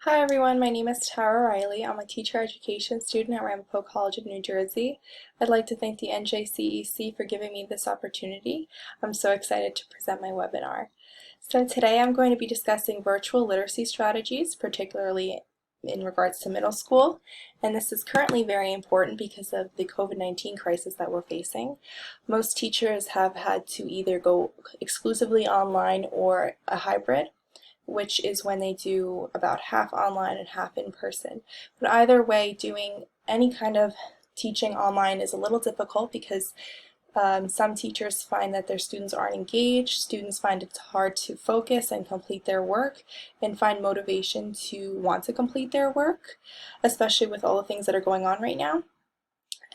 Hi everyone, my name is Tara Riley. I'm a teacher education student at Ramapo College of New Jersey. I'd like to thank the NJCEC for giving me this opportunity. I'm so excited to present my webinar. So today I'm going to be discussing virtual literacy strategies, particularly in regards to middle school. And this is currently very important because of the COVID-19 crisis that we're facing. Most teachers have had to either go exclusively online or a hybrid, which is when they do about half online and half in person. But either way, doing any kind of teaching online is a little difficult because some teachers find that their students aren't engaged, students find it hard to focus and complete their work, and find motivation to want to complete their work, especially with all the things that are going on right now.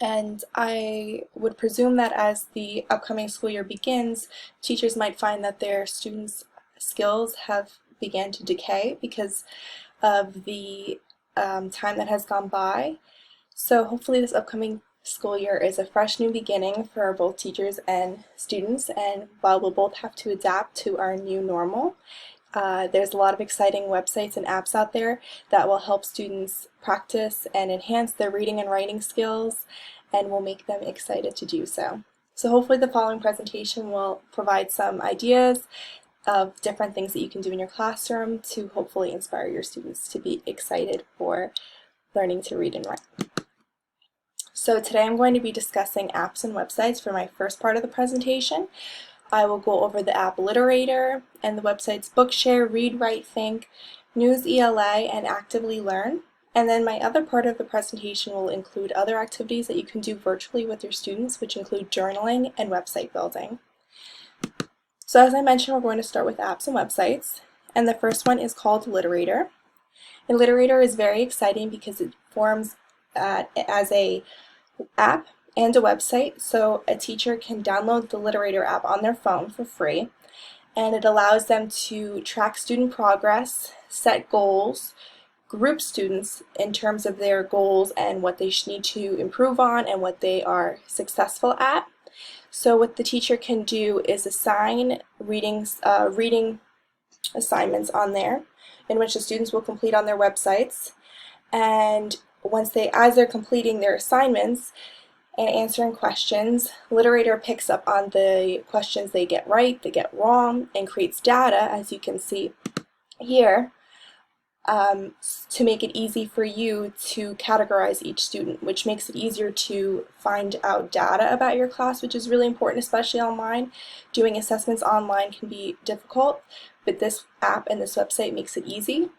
And I would presume that as the upcoming school year begins, teachers might find that their students' skills have began to decay because of the time that has gone by. So hopefully this upcoming school year is a fresh new beginning for both teachers and students, and while we'll both have to adapt to our new normal, there's a lot of exciting websites and apps out there that will help students practice and enhance their reading and writing skills and will make them excited to do so. So hopefully the following presentation will provide some ideas of different things that you can do in your classroom to hopefully inspire your students to be excited for learning to read and write. So today I'm going to be discussing apps and websites for my first part of the presentation. I will go over the app Literator and the websites Bookshare, Read, Write, Think, Newsela, and Actively Learn. And then my other part of the presentation will include other activities that you can do virtually with your students, which include journaling and website building. So as I mentioned, we're going to start with apps and websites, and the first one is called Literator. And Literator is very exciting because it forms as a app and a website, so a teacher can download the Literator app on their phone for free, and it allows them to track student progress, set goals, group students in terms of their goals and what they need to improve on and what they are successful at. So what the teacher can do is assign reading assignments on there, in which the students will complete on their websites. And as they're completing their assignments and answering questions, Literator picks up on the questions they get right, they get wrong, and creates data, as you can see here, to make it easy for you to categorize each student, which makes it easier to find out data about your class, which is really important, especially online. Doing assessments online can be difficult, but this app and this website makes it easy.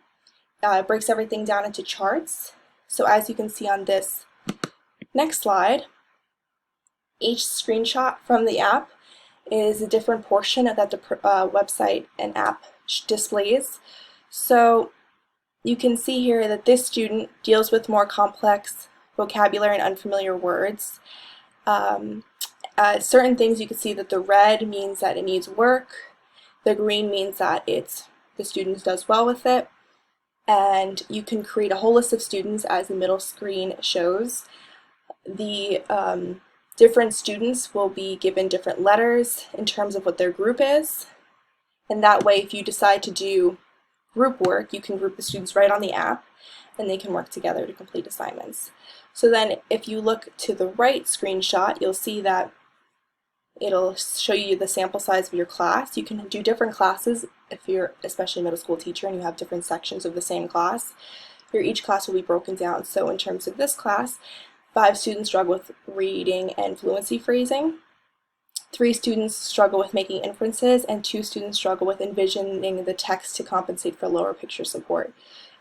It breaks everything down into charts. So as you can see on this next slide, each screenshot from the app is a different portion that the website and app displays. So you can see here that this student deals with more complex vocabulary and unfamiliar words. Certain things you can see that the red means that it needs work, the green means that the student does well with it, and you can create a whole list of students as the middle screen shows. The different students will be given different letters in terms of what their group is, and that way if you decide to do group work, you can group the students right on the app and they can work together to complete assignments. So then if you look to the right screenshot, you'll see that it'll show you the sample size of your class. You can do different classes if you're especially a middle school teacher and you have different sections of the same class. Each class will be broken down. So in terms of this class, 5 students struggle with reading and fluency phrasing. 3 students struggle with making inferences, and 2 students struggle with envisioning the text to compensate for lower picture support.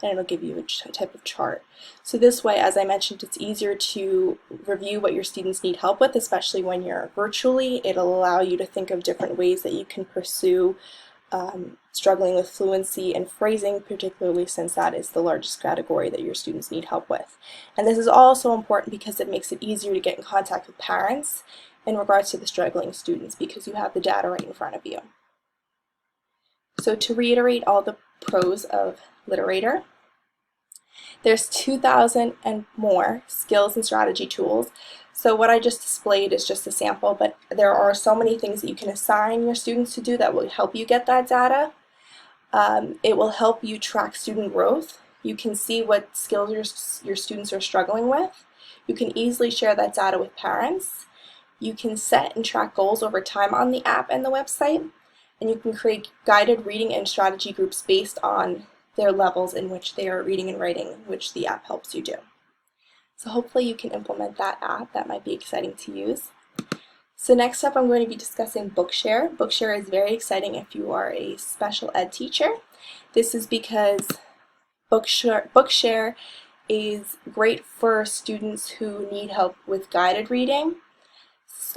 And it'll give you a type of chart. So this way, as I mentioned, it's easier to review what your students need help with, especially when you're virtually. It'll allow you to think of different ways that you can pursue struggling with fluency and phrasing, particularly since that is the largest category that your students need help with. And this is also important because it makes it easier to get in contact with parents in regards to the struggling students because you have the data right in front of you. So to reiterate all the pros of Literator, there's 2,000 and more skills and strategy tools. So what I just displayed is just a sample, but there are so many things that you can assign your students to do that will help you get that data. It will help you track student growth You can see what skills your students are struggling with. You can easily share that data with parents. You can set and track goals over time on the app and the website, and you can create guided reading and strategy groups based on their levels in which they are reading and writing, which the app helps you do. So hopefully you can implement that app. That might be exciting to use. So next up, I'm going to be discussing Bookshare. Bookshare is very exciting if you are a special ed teacher. This is because Bookshare is great for students who need help with guided reading.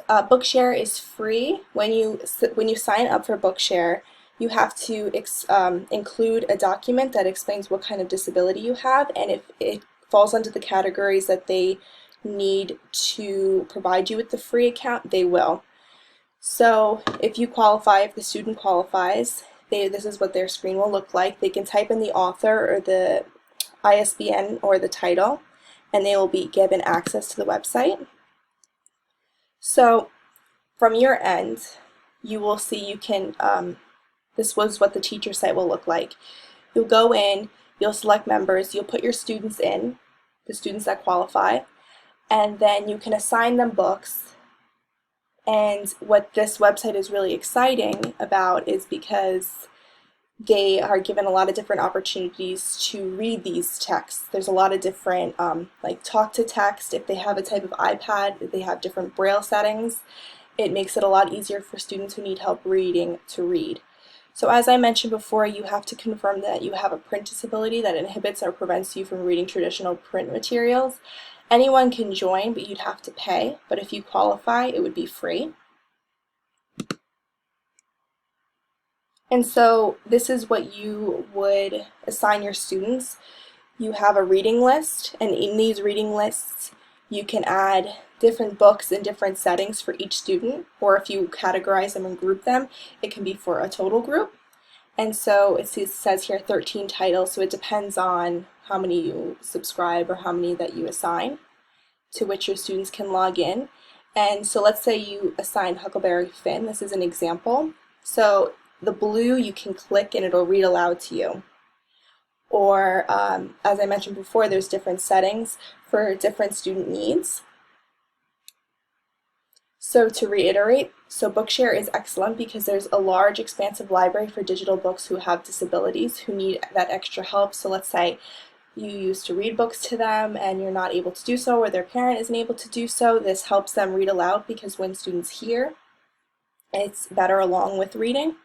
Bookshare is free. When you sign up for Bookshare, you have to include a document that explains what kind of disability you have, and if it falls under the categories that they need to provide you with the free account, they will. So if you qualify, if the student qualifies, this is what their screen will look like. They can type in the author or the ISBN or the title, and they will be given access to the website. So from your end, you will see you can, this was what the teacher site will look like. You'll go in, you'll select members, you'll put your students in, the students that qualify, and then you can assign them books. And what this website is really exciting about is because they are given a lot of different opportunities to read these texts. There's a lot of different, like talk to text. If they have a type of iPad, they have different Braille settings. It makes it a lot easier for students who need help reading to read. So as I mentioned before, you have to confirm that you have a print disability that inhibits or prevents you from reading traditional print materials. Anyone can join, but you'd have to pay. But if you qualify, it would be free. And so this is what you would assign your students. You have a reading list, and in these reading lists, you can add different books in different settings for each student, or if you categorize them and group them, it can be for a total group. And so it says here 13 titles, so it depends on how many you subscribe or how many that you assign to which your students can log in. And so let's say you assign Huckleberry Finn. This is an example. So the blue you can click and it'll read aloud to you. Or as I mentioned before, there's different settings for different student needs. So to reiterate, Bookshare is excellent because there's a large expansive library for digital books who have disabilities, who need that extra help. So let's say you used to read books to them and you're not able to do so, or their parent isn't able to do so. This helps them read aloud because when students hear, it's better along with reading.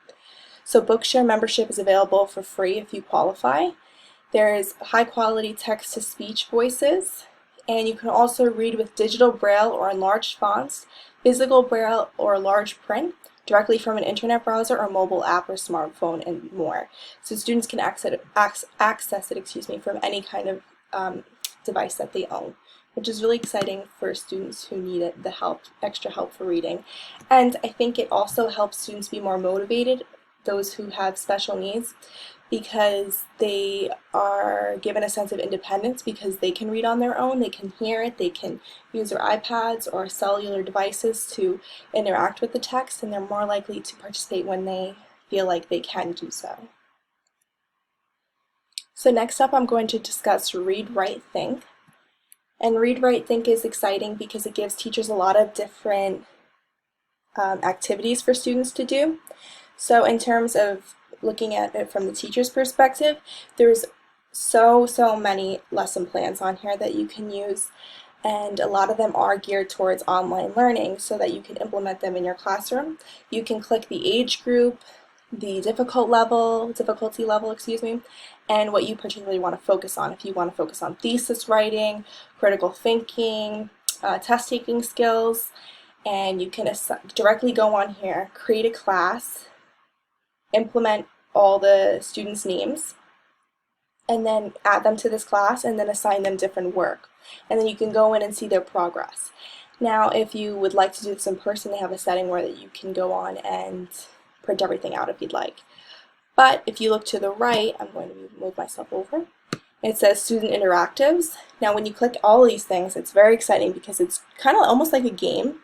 So Bookshare membership is available for free if you qualify. There's high quality text-to-speech voices, and you can also read with digital Braille or enlarged fonts, physical Braille or large print, directly from an internet browser or mobile app or smartphone, and more. So students can access it from any kind of device that they own, which is really exciting for students who need extra help for reading. And I think it also helps students be more motivated, those who have special needs, because they are given a sense of independence because they can read on their own, they can hear it, they can use their iPads or cellular devices to interact with the text, and they're more likely to participate when they feel like they can do so. So next up I'm going to discuss Read, Write, Think. And Read, Write, Think is exciting because it gives teachers a lot of different activities for students to do. So in terms of looking at it from the teacher's perspective, there's so many lesson plans on here that you can use, and a lot of them are geared towards online learning so that you can implement them in your classroom. You can click the age group, the difficulty level, and what you particularly want to focus on. If you want to focus on thesis writing, critical thinking, test-taking skills, and you can directly go on here, create a class, implement all the students' names, and then add them to this class and then assign them different work. And then you can go in and see their progress. Now, if you would like to do this in person, they have a setting where you can go on and print everything out if you'd like. But if you look to the right, I'm going to move myself over. It says Student Interactives. Now, when you click all these things, it's very exciting because it's kind of almost like a game.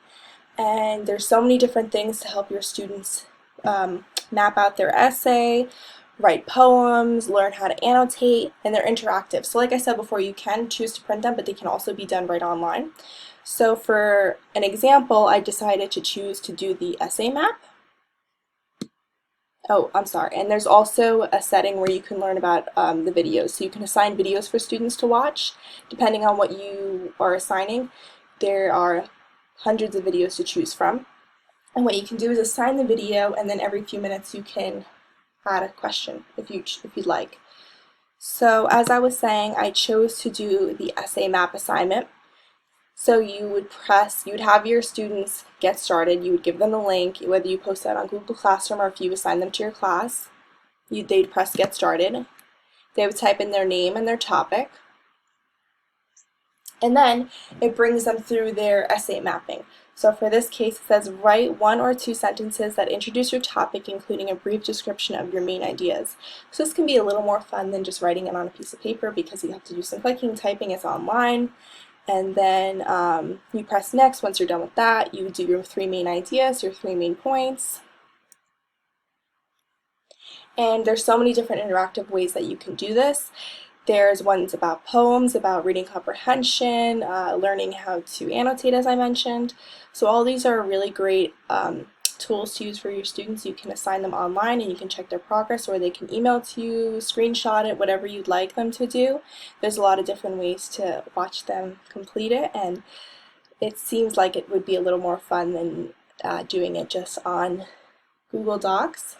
And there's so many different things to help your students map out their essay, write poems, learn how to annotate, and they're interactive. So like I said before, you can choose to print them, but they can also be done right online. So for an example, I decided to choose to do the essay map. Oh, I'm sorry. And there's also a setting where you can learn about the videos. So you can assign videos for students to watch. Depending on what you are assigning, there are hundreds of videos to choose from. And what you can do is assign the video, and then every few minutes you can add a question if you'd like. So as I was saying, I chose to do the essay map assignment. So you would have your students get started, you would give them the link, whether you post that on Google Classroom or if you assign them to your class, they'd press get started. They would type in their name and their topic, and then it brings them through their essay mapping. So for this case, it says write 1 or 2 sentences that introduce your topic, including a brief description of your main ideas. So this can be a little more fun than just writing it on a piece of paper because you have to do some clicking, typing, it's online. And then you press next. Once you're done with that, you do your 3 main ideas, your 3 main points. And there's so many different interactive ways that you can do this. There's ones about poems, about reading comprehension, learning how to annotate, as I mentioned. So all these are really great tools to use for your students. You can assign them online and you can check their progress, or they can email to you, screenshot it, whatever you'd like them to do. There's a lot of different ways to watch them complete it, and it seems like it would be a little more fun than doing it just on Google Docs.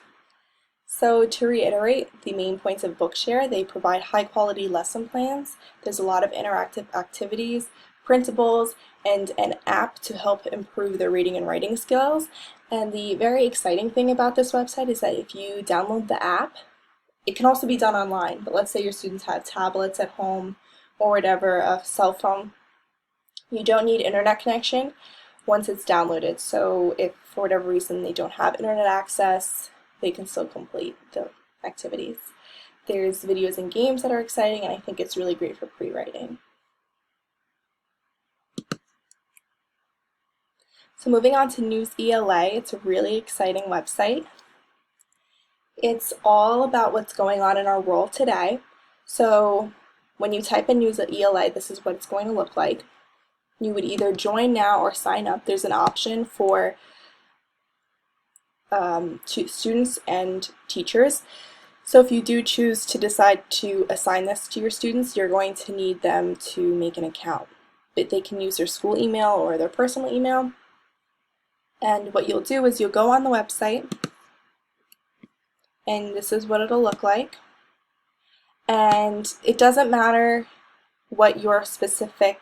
So to reiterate the main points of Bookshare, they provide high quality lesson plans. There's a lot of interactive activities, printables, and an app to help improve their reading and writing skills. And the very exciting thing about this website is that if you download the app, it can also be done online, but let's say your students have tablets at home or whatever, a cell phone, you don't need internet connection once it's downloaded. So if for whatever reason they don't have internet access, they can still complete the activities. There's videos and games that are exciting, and I think it's really great for pre-writing. So moving on to News ELA, it's a really exciting website. It's all about what's going on in our world today. So when you type in News ELA, this is what it's going to look like. You would either join now or sign up. There's an option for students and teachers. So if you do choose to decide to assign this to your students, you're going to need them to make an account. But they can use their school email or their personal email. And what you'll do is you'll go on the website, and this is what it'll look like. And it doesn't matter what your specific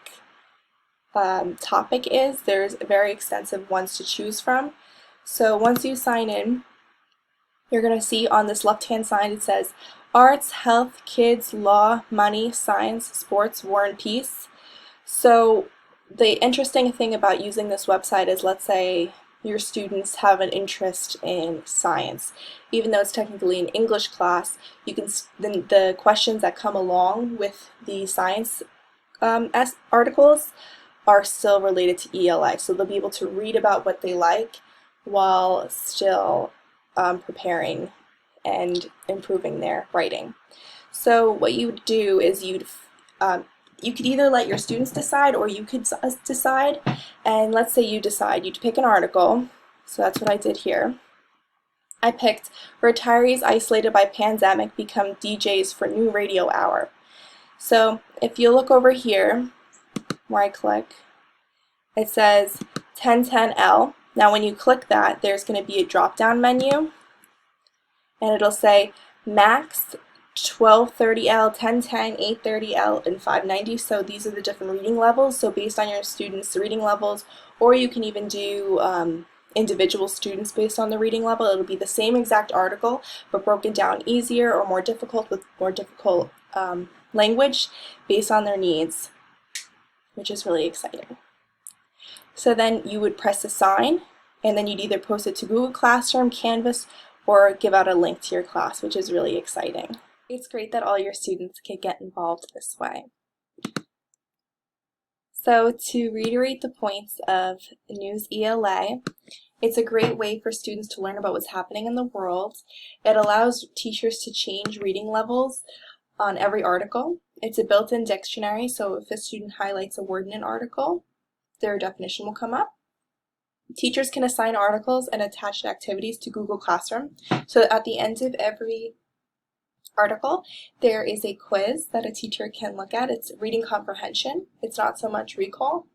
topic is. There's very extensive ones to choose from. So once you sign in, you're going to see on this left-hand side it says Arts, Health, Kids, Law, Money, Science, Sports, War, and Peace. So the interesting thing about using this website is, let's say your students have an interest in science. Even though it's technically an English class, you can the questions that come along with the science articles are still related to ELA. So they'll be able to read about what they like while still preparing and improving their writing. So what you would do is you could either let your students decide, or you could decide. And let's say you decide, you'd pick an article. So that's what I did here. I picked Retirees Isolated by Pandemic Become DJs for New Radio Hour. So if you look over here where I click, it says 1010L. Now when you click that, there's going to be a drop-down menu, and it'll say Max 1230L, 1010, 830L, and 590. So these are the different reading levels. So based on your students' reading levels, or you can even do individual students based on the reading level. It'll be the same exact article, but broken down easier or more difficult, with more difficult language based on their needs, which is really exciting. So then you would press assign, and then you'd either post it to Google Classroom, Canvas, or give out a link to your class, which is really exciting. It's great that all your students can get involved this way. So to reiterate the points of News ELA, It's a great way for students to learn about what's happening in the world. It allows teachers to change reading levels on every article. It's a built-in dictionary, so if a student highlights a word in an article, their definition will come up. Teachers can assign articles and attached activities to Google Classroom. So at the end of every article, there is a quiz that a teacher can look at. It's reading comprehension. It's not so much recall.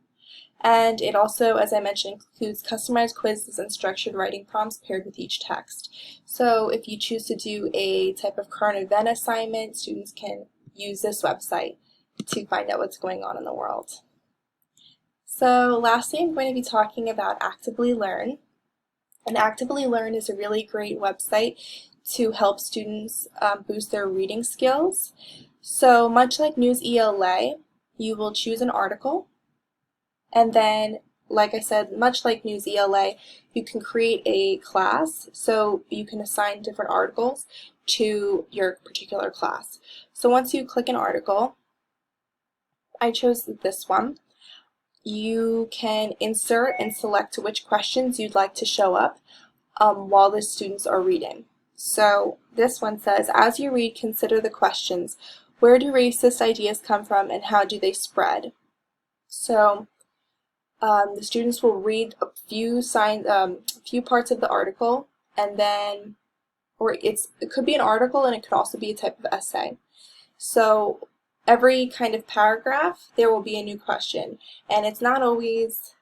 And it also, as I mentioned, includes customized quizzes and structured writing prompts paired with each text. So if you choose to do a type of current event assignment, students can use this website to find out what's going on in the world. So lastly, I'm going to be talking about Actively Learn. And Actively Learn is a really great website to help students boost their reading skills. So much like News ELA, you will choose an article, and then, like I said, much like News ELA, you can create a class, so you can assign different articles to your particular class. So once you click an article, I chose this one, you can insert and select which questions you'd like to show up while the students are reading. So this one says, as you read, consider the questions. Where do racist ideas come from and how do they spread? So the students will read a few parts of the article, and then, it could be an article and it could also be a type of essay. So every kind of paragraph, there will be a new question, and it's not always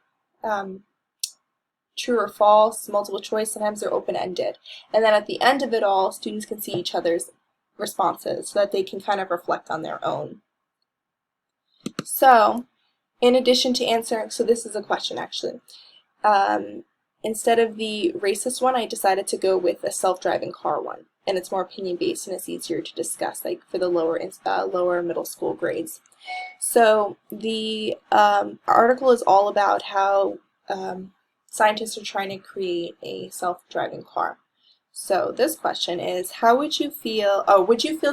true or false, multiple choice, sometimes they're open-ended. And then at the end of it all, students can see each other's responses so that they can kind of reflect on their own. So, in addition to answering, so this is a question actually. Instead of the racist one, I decided to go with a self-driving car one, and it's more opinion-based and it's easier to discuss, like for the lower middle school grades. So the article is all about how scientists are trying to create a self-driving car. So this question is, how would you feel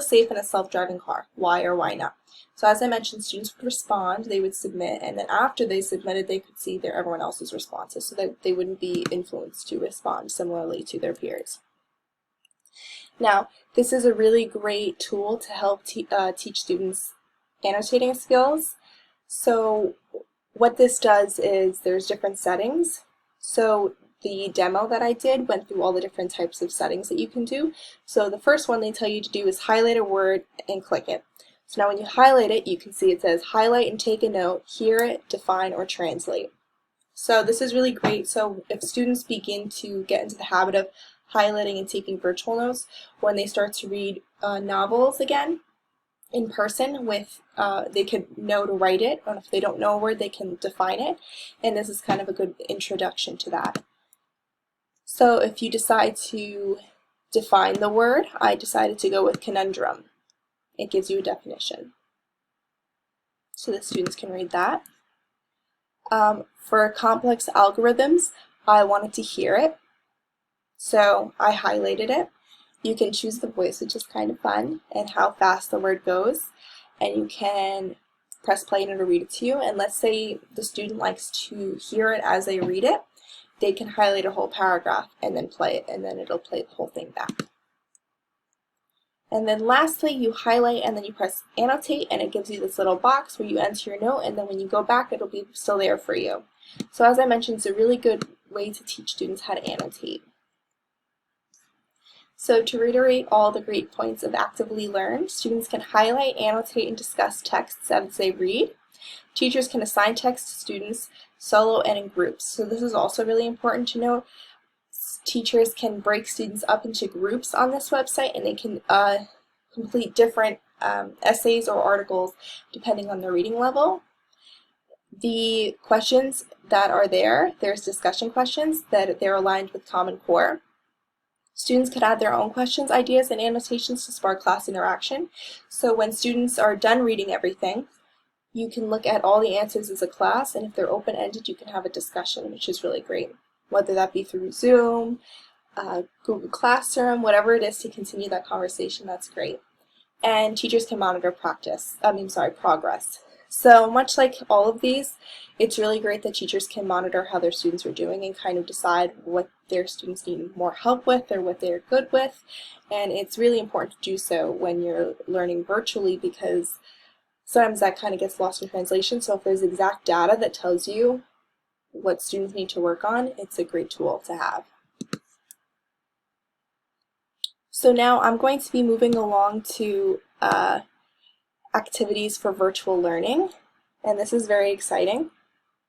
safe in a self-driving car? Why or why not? So as I mentioned, students would respond, they would submit, and then after they submitted, they could see everyone else's responses so that they wouldn't be influenced to respond similarly to their peers. Now, this is a really great tool to help teach students annotating skills. So what this does is there's different settings. So the demo that I did went through all the different types of settings that you can do. So the first one they tell you to do is highlight a word and click it. So now when you highlight it, you can see it says highlight and take a note, hear it, define, or translate. So this is really great. So if students begin to get into the habit of highlighting and taking virtual notes, when they start to read novels again in person, they could know to write it, or if they don't know a word, they can define it, and this is kind of a good introduction to that. So if you decide to define the word, I decided to go with conundrum. It gives you a definition, so the students can read that. For complex algorithms, I wanted to hear it, so I highlighted it. You can choose the voice, which is kind of fun, and how fast the word goes, and you can press play and it'll read it to you. And let's say the student likes to hear it as they read it, they can highlight a whole paragraph and then play it, and then it'll play the whole thing back. And then lastly, you highlight and then you press annotate, and it gives you this little box where you enter your note, and then when you go back, it'll be still there for you. So as I mentioned, it's a really good way to teach students how to annotate. So to reiterate all the great points of Actively Learn, students can highlight, annotate, and discuss texts as they read. Teachers can assign text to students solo and in groups. So this is also really important to note. Teachers can break students up into groups on this website, and they can complete different essays or articles depending on their reading level. The questions that are there's discussion questions that they're aligned with Common Core. Students could add their own questions, ideas, and annotations to spark class interaction. So when students are done reading everything, you can look at all the answers as a class, and if they're open-ended, you can have a discussion, which is really great. Whether that be through Zoom, Google Classroom, whatever it is to continue that conversation, that's great. and teachers can monitor progress. So much like all of these, it's really great that teachers can monitor how their students are doing and kind of decide what their students need more help with or what they're good with. And it's really important to do so when you're learning virtually, because sometimes that kind of gets lost in translation. So if there's exact data that tells you what students need to work on, it's a great tool to have. So now I'm going to be moving along to activities for virtual learning, and this is very exciting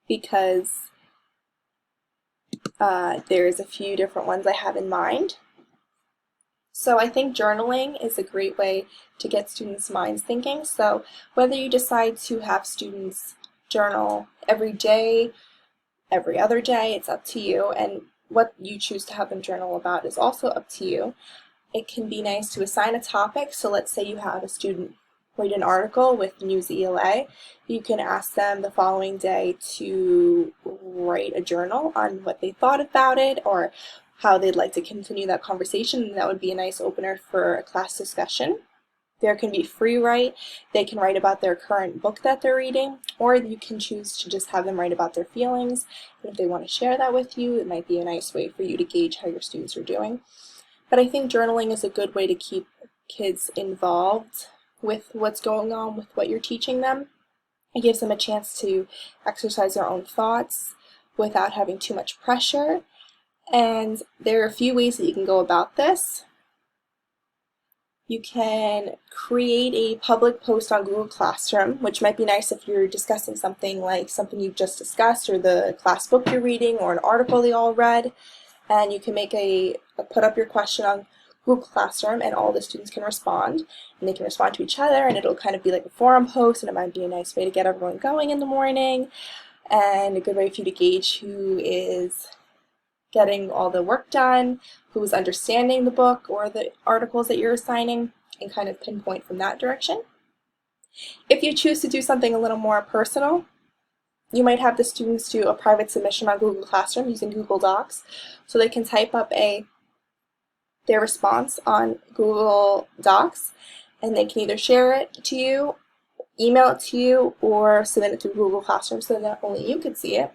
because there's a few different ones I have in mind. So I think journaling is a great way to get students' minds thinking. So whether you decide to have students journal every day, every other day, it's up to you, and what you choose to have them journal about is also up to you. It can be nice to assign a topic. So let's say you have a student read an article with News ELA. You can ask them the following day to write a journal on what they thought about it or how they'd like to continue that conversation, and that would be a nice opener for a class discussion. There can be free write. They can write about their current book that they're reading, or you can choose to just have them write about their feelings. And if they want to share that with you, it might be a nice way for you to gauge how your students are doing. But I think journaling is a good way to keep kids involved with what's going on with what you're teaching them. It gives them a chance to exercise their own thoughts without having too much pressure. And there are a few ways that you can go about this. You can create a public post on Google Classroom, which might be nice if you're discussing something like something you've just discussed or the class book you're reading or an article they all read. And you can put up your question on Google Classroom, and all the students can respond, and they can respond to each other, and it'll kind of be like a forum post, and it might be a nice way to get everyone going in the morning, and a good way for you to gauge who is getting all the work done, who is understanding the book or the articles that you're assigning, and kind of pinpoint from that direction. If you choose to do something a little more personal, you might have the students do a private submission on Google Classroom using Google Docs, so they can type up their response on Google Docs, and they can either share it to you, email it to you, or submit it to Google Classroom so that only you could see it.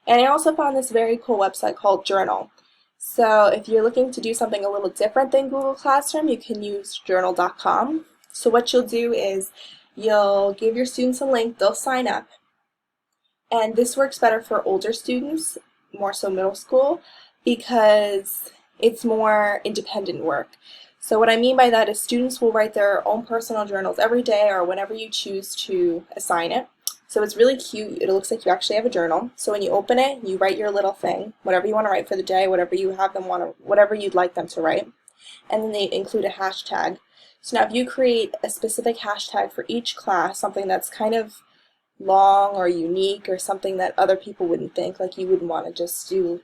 And I also found this very cool website called Journal. So if you're looking to do something a little different than Google Classroom, you can use journal.com. So what you'll do is you'll give your students a link, they'll sign up, and this works better for older students, more so middle school, because it's more independent work. So what I mean by that is students will write their own personal journals every day or whenever you choose to assign it. So it's really cute. It looks like you actually have a journal. So when you open it, you write your little thing, whatever you want to write for the day, whatever you'd like them to write. And then they include a hashtag. So now if you create a specific hashtag for each class, something that's kind of long or unique or something that other people wouldn't think, like you wouldn't want to just do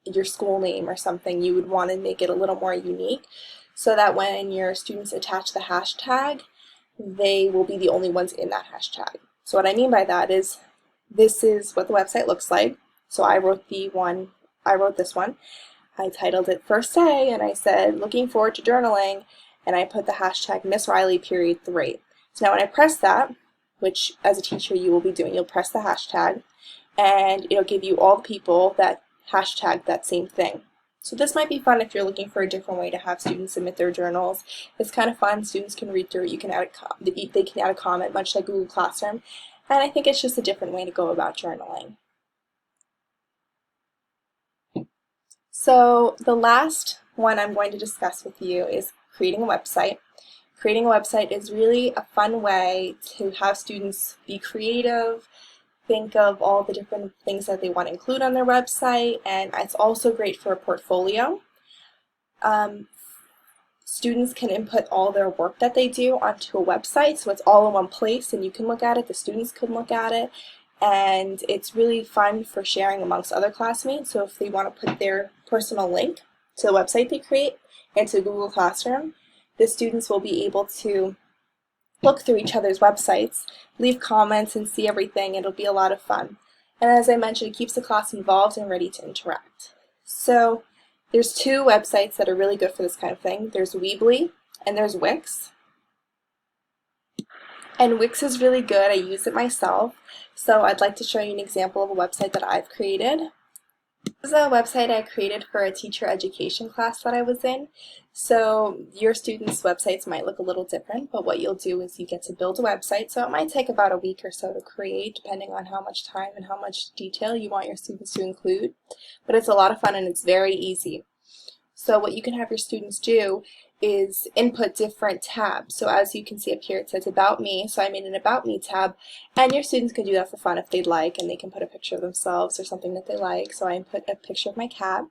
your school name or something, you would want to make it a little more unique so that when your students attach the hashtag, they will be the only ones in that hashtag. So what I mean by that is, this is what the website looks like. So I wrote this one. I titled it First Day, and I said, looking forward to journaling, and I put the hashtag Miss Riley period 3. So now when I press that, which as a teacher you will be doing, you'll press the hashtag, and it'll give you all the people that hashtag that same thing. So this might be fun if you're looking for a different way to have students submit their journals. It's kind of fun. Students can read through it. You can they can add a comment, much like Google Classroom. And I think it's just a different way to go about journaling. So the last one I'm going to discuss with you is creating a website. Creating a website is really a fun way to have students be creative, think of all the different things that they want to include on their website, and it's also great for a portfolio. Students can input all their work that they do onto a website, so it's all in one place and you can look at it, the students can look at it, and it's really fun for sharing amongst other classmates. So if they want to put their personal link to the website they create into Google Classroom, the students will be able to look through each other's websites, leave comments, and see everything. It'll be a lot of fun. And as I mentioned, it keeps the class involved and ready to interact. So there's two websites that are really good for this kind of thing. There's Weebly, and there's Wix. And Wix is really good. I use it myself. So I'd like to show you an example of a website that I've created. This is a website I created for a teacher education class that I was in. So your students' websites might look a little different, but what you'll do is you get to build a website. So it might take about a week or so to create, depending on how much time and how much detail you want your students to include. But it's a lot of fun and it's very easy. So what you can have your students do is input different tabs. So as you can see up here, it says About Me. So I made an About Me tab, and your students can do that for fun if they'd like, and they can put a picture of themselves or something that they like. So I input a picture of my cat.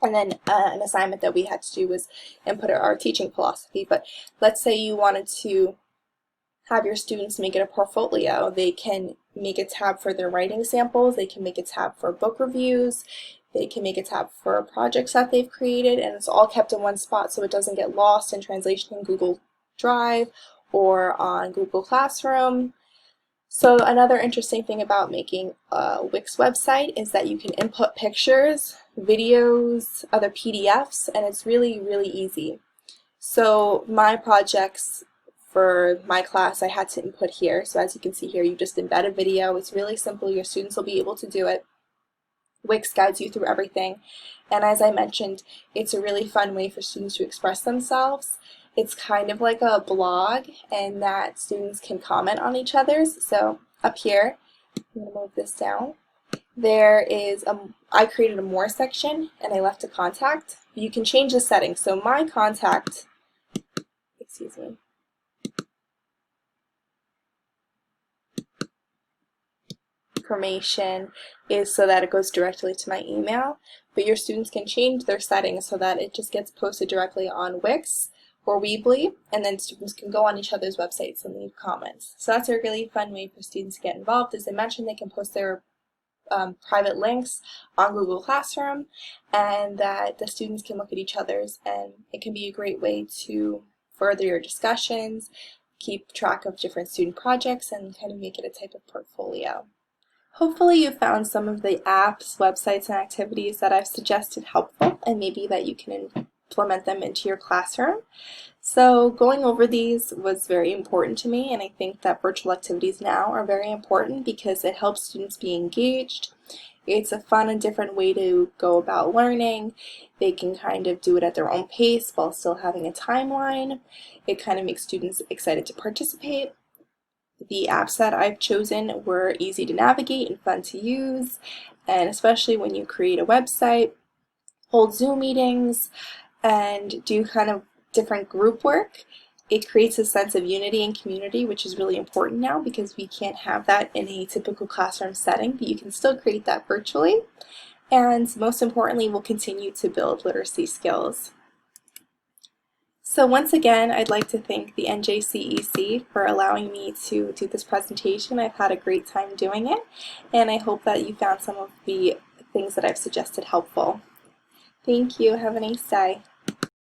And then an assignment that we had to do was input our teaching philosophy. But let's say you wanted to have your students make it a portfolio. They can make a tab for their writing samples. They can make a tab for book reviews. They can make a tab for projects that they've created, and it's all kept in one spot so it doesn't get lost in translation in Google Drive or on Google Classroom. So another interesting thing about making a Wix website is that you can input pictures, videos, other PDFs, and it's really, really easy. So my projects for my class I had to input here. So as you can see here, you just embed a video. It's really simple. Your students will be able to do it. Wix guides you through everything, and as I mentioned, it's a really fun way for students to express themselves. It's kind of like a blog, and that students can comment on each other's. So up here, I'm going to move this down. There is I created a More section, and I left a contact. You can change the settings. So my contact, excuse me, information is so that it goes directly to my email, but your students can change their settings so that it just gets posted directly on Wix or Weebly, and then students can go on each other's websites and leave comments. So that's a really fun way for students to get involved. As I mentioned, they can post their private links on Google Classroom, and that the students can look at each other's, and it can be a great way to further your discussions, keep track of different student projects, and kind of make it a type of portfolio. Hopefully you found some of the apps, websites, and activities that I've suggested helpful, and maybe that you can implement them into your classroom. So going over these was very important to me, and I think that virtual activities now are very important because it helps students be engaged. It's a fun and different way to go about learning. They can kind of do it at their own pace while still having a timeline. It kind of makes students excited to participate. The apps that I've chosen were easy to navigate and fun to use, and especially when you create a website, hold Zoom meetings, and do kind of different group work. It creates a sense of unity and community, which is really important now because we can't have that in a typical classroom setting, but you can still create that virtually. And most importantly, we'll continue to build literacy skills. So once again, I'd like to thank the NJCEC for allowing me to do this presentation. I've had a great time doing it, and I hope that you found some of the things that I've suggested helpful. Thank you. Have a nice day.